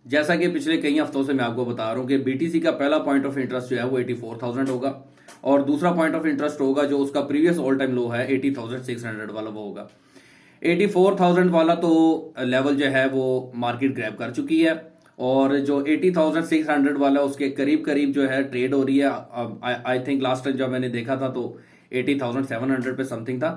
जैसा कि पिछले कई हफ्तों से मैं आपको बता रहा हूं कि बीटीसी का पहला पॉइंट ऑफ इंटरेस्ट जो है वो 84,000 होगा और दूसरा पॉइंट ऑफ इंटरेस्ट होगा जो उसका प्रीवियस ऑल टाइम लो है 80,600 वाला वो होगा। 84,000 वाला तो लेवल जो है वो मार्केट ग्रैब कर चुकी है और जो 80,600 वाला उसके करीब करीब जो है ट्रेड हो रही है। आई थिंक लास्ट टाइम जब मैंने देखा था तो 80,700 पे समथिंग था,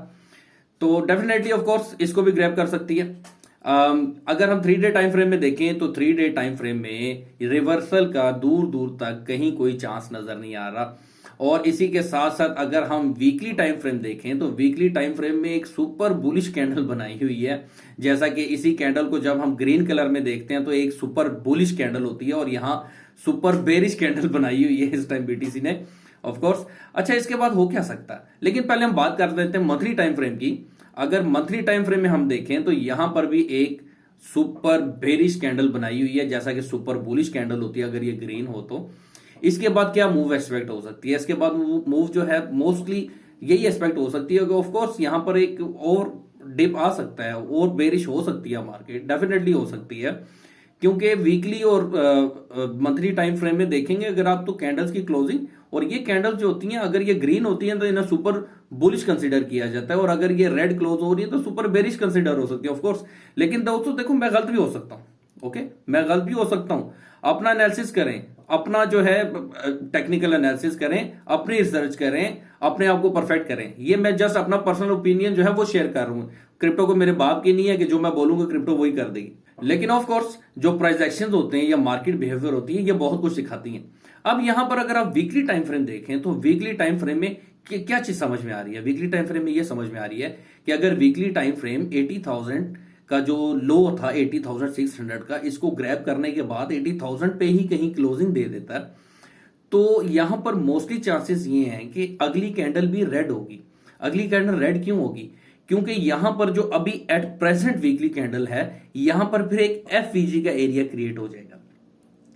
तो डेफिनेटली ऑफ कोर्स इसको भी ग्रैब कर सकती है। अगर हम 3 डे टाइम फ्रेम में देखें तो 3 डे टाइम फ्रेम में रिवर्सल का दूर दूर तक कहीं कोई चांस नजर नहीं आ रहा। और इसी के साथ साथ अगर हम वीकली टाइम फ्रेम देखें तो वीकली टाइम फ्रेम में एक सुपर बुलिश कैंडल बनाई हुई है। जैसा कि इसी कैंडल को जब हम ग्रीन कलर में देखते हैं तो एक सुपर बुलिश कैंडल होती है और यहां सुपर बेरिश कैंडल बनाई हुई है इस टाइम बीटीसी ने, ऑफ कोर्स। अच्छा, इसके बाद हो क्या सकता है, लेकिन पहले हम बात कर लेते हैं मंथली टाइम फ्रेम की। अगर मंथली टाइम फ्रेम में हम देखें तो यहां पर भी एक सुपर बेरिश कैंडल बनाई हुई है, जैसा कि सुपर बुलिश कैंडल होती है अगर ये ग्रीन हो तो। इसके बाद क्या मूव एक्सपेक्ट हो सकती है? इसके बाद मूव जो है मोस्टली यही एक्सपेक्ट हो सकती है कि ऑफ कोर्स यहां पर एक और डिप आ सकता है और बेरिश हो सकती है, मार्केट डेफिनेटली हो सकती है। क्योंकि वीकली और मंथली टाइम फ्रेम में देखेंगे अगर आप तो कैंडल्स की क्लोजिंग और ये कैंडल्स जो होती हैं अगर ये ग्रीन होती हैं तो इन्हें सुपर बुलिश कंसीडर किया जाता है और अगर ये रेड क्लोज हो रही है तो सुपर बेरिश कंसीडर हो सकती है, ऑफ कोर्स। लेकिन दोस्तों देखो, मैं गलत भी हो सकता हूं, ओके, मैं गलत भी हो सकता हूं। अपना एनालिसिस करें, अपना जो है टेक्निकल एनालिसिस करें, अपनी रिसर्च करें, अपने आप को परफेक्ट करें। ये मैं जस्ट अपना पर्सनल ओपिनियन जो है वो शेयर कर रहा हूं। क्रिप्टो को मेरे बाप की नहीं है कि जो मैं बोलूंगा क्रिप्टो वही कर देगी, लेकिन ऑफ कोर्स जो प्राइस एक्शंस होते हैं या मार्केट बिहेवियर होती है ये बहुत कुछ सिखाती हैं। अब यहां पर अगर आप वीकली टाइम फ्रेम देखें तो वीकली टाइम फ्रेम में क्या चीज समझ में आ रही है? वीकली टाइम फ्रेम में ये समझ में आ रही है कि अगर वीकली टाइम फ्रेम 80,000 का जो लो था 80,600 का, इसको ग्रैब करने के बाद 80,000 पे ही कहीं क्लोजिंग दे देता है, तो यहां पर मोस्टली चांसेस ये हैं कि अगली कैंडल भी रेड होगी। अगली कैंडल रेड क्यों होगी? क्योंकि यहां पर जो अभी एट प्रेजेंट वीकली कैंडल है यहां पर फिर एक एफवीजी का एरिया क्रिएट हो जाएगा।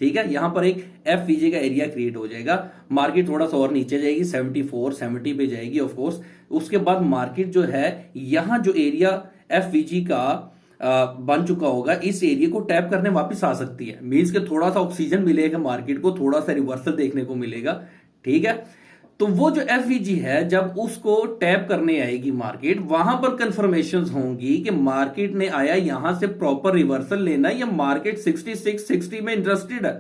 ठीक है, यहां पर एक एफवीजी का एरिया क्रिएट हो जाएगा। मार्केट थोड़ा सा और नीचे जाएगी, 74 70 पे जाएगी ऑफ कोर्स। उसके बाद मार्केट जो है यहां जो एरिया एफवीजी का बन चुका होगा इस एरिया को टैप करने वापस आ सकती है। मींस के थोड़ा सा ऑक्सीजन मिलेगा मार्केट को, थोड़ा सा रिवर्सल देखने को मिलेगा। ठीक है, तो वो जो एफवीजी है जब उसको टैप करने आएगी मार्केट, वहां पर कंफर्मेशंस होंगी कि मार्केट ने आया यहां से प्रॉपर रिवर्सल लेना या मार्केट 66 60 में इंटरेस्टेड है,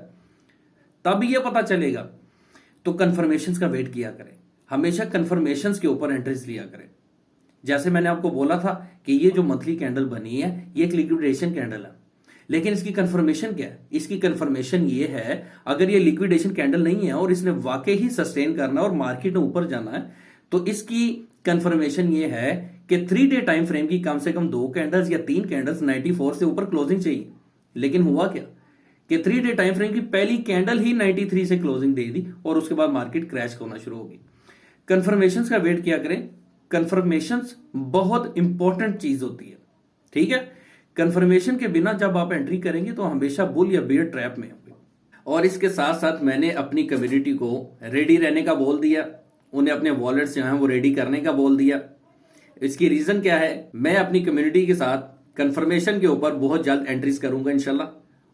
तब ये पता चलेगा। तो कंफर्मेशंस का वेट किया करें, हमेशा कंफर्मेशंस के ऊपर एंट्रीज लिया करें। जैसे मैंने आपको बोला था कि ये जो मंथली कैंडल बनी है ये एक लिक्विडेशन कैंडल है, लेकिन इसकी कंफर्मेशन क्या है? इसकी कंफर्मेशन ये है अगर ये लिक्विडेशन कैंडल नहीं है और इसने वाकई ही सस्टेन करना है और मार्केट में ऊपर जाना है, तो इसकी कंफर्मेशन ये है कि 3 डे टाइम फ्रेम की कम से कम 2 कैंडल्स या 3 कैंडल्स 94 से ऊपर क्लोजिंग चाहिए। लेकिन हुआ क्या कि 3 डे टाइम फ्रेम की पहली कैंडल ही 93 से क्लोजिंग दे दी और उसके बाद मार्केट क्रैश होना शुरू होगी। कंफर्मेशन का वेट किया करें, कंफर्मेशन बहुत इंपॉर्टेंट चीज होती है। ठीक है, कंफर्मेशन के बिना जब आप एंट्री करेंगे तो हमेशा बुल या बेयर ट्रैप में होंगे। और इसके साथ साथ मैंने अपनी कम्युनिटी को रेडी रहने का बोल दिया, उन्हें अपने वॉलेट्स जो हैं वो रेडी करने का बोल दिया। इसकी रीजन क्या है? मैं अपनी कम्युनिटी के साथ कंफर्मेशन के ऊपर बहुत जल्द एंट्रीज करूंगा इंशाल्लाह,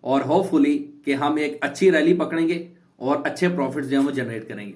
और होपफुली कि हम एक अच्छी रैली पकड़ेंगे और अच्छे प्रॉफिट्स जो हैं वो जनरेट करेंगे।